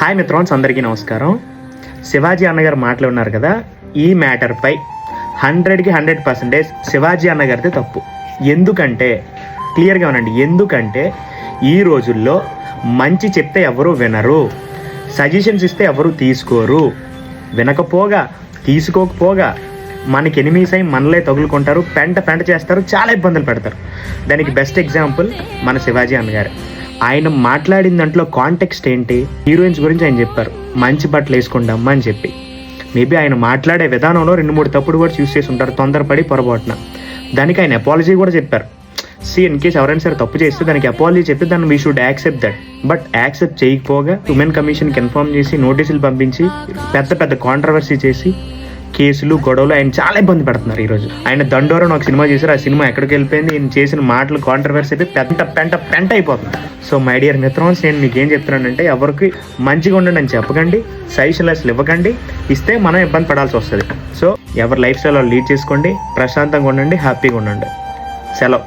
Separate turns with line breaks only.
Hi మిత్రన్స్, అందరికీ నమస్కారం. శివాజీ అన్నగారు మాటలు ఉన్నారు కదా, ఈ మ్యాటర్పై 100కి 100% శివాజీ అన్నగారిదే తప్పు. ఎందుకంటే క్లియర్గా వినండి, ఎందుకంటే ఈ రోజుల్లో మంచి చెప్తే ఎవరు వినరు, సజెషన్స్ ఇస్తే ఎవరు తీసుకోరు, వినకపోగా తీసుకోకపోగా మనకి ఎనిమీస్ అయి మనలే తగులుకుంటారు, పెంట చేస్తారు, చాలా ఇబ్బందులు పెడతారు. దానికి బెస్ట్ ఎగ్జాంపుల్ మన శివాజీ అన్నగారు. ఆయన మాట్లాడిన దాంట్లో కాంటెక్స్ట్ ఏంటి, హీరోయిన్స్ గురించి ఆయన చెప్పారు, మంచి బట్టలు వేసుకుంటామ్మా అని చెప్పి. మేబీ ఆయన మాట్లాడే విధానంలో 2-3 తప్పుడు వర్డ్స్ యూస్ చేసి ఉంటారు, తొందరపడి పొరపాటున. దానికి ఆయన అపాలజీ కూడా చెప్పారు. ఇన్ కేస్ ఎవరైనా సరే తప్పు చేస్తే దానికి అపాలజీ చెప్తే దాన్ని we should accept that. But accept చేయకపోగా ఉమెన్ కమిషన్కి ఇన్ఫార్మ్ చేసి నోటీసులు పంపించి పెద్ద కాంట్రవర్సీ చేసి కేసులు గొడవలు ఆయన చాలా ఇబ్బంది పెడుతున్నారు. ఈరోజు ఆయన దండోరని ఒక సినిమా చేశారు, ఆ సినిమా ఎక్కడికి వెళ్ళిపోయింది, ఈయన చేసిన మాటలు కాంట్రవర్సీ అయితే పెంట అయిపోతుంది. సో మై డియర్ మిత్రన్స్, నేను మీకు ఏం చెప్తున్నానంటే, ఎవరికి మంచిగా ఉండండి అని చెప్పకండి, సజెషన్లు ఇవ్వకండి. ఇస్తే మనం ఇబ్బంది పడాల్సి వస్తుంది. సో ఎవరి లైఫ్ స్టైల్ లీడ్ చేసుకోండి, ప్రశాంతంగా ఉండండి, హ్యాపీగా ఉండండి. సెలవు.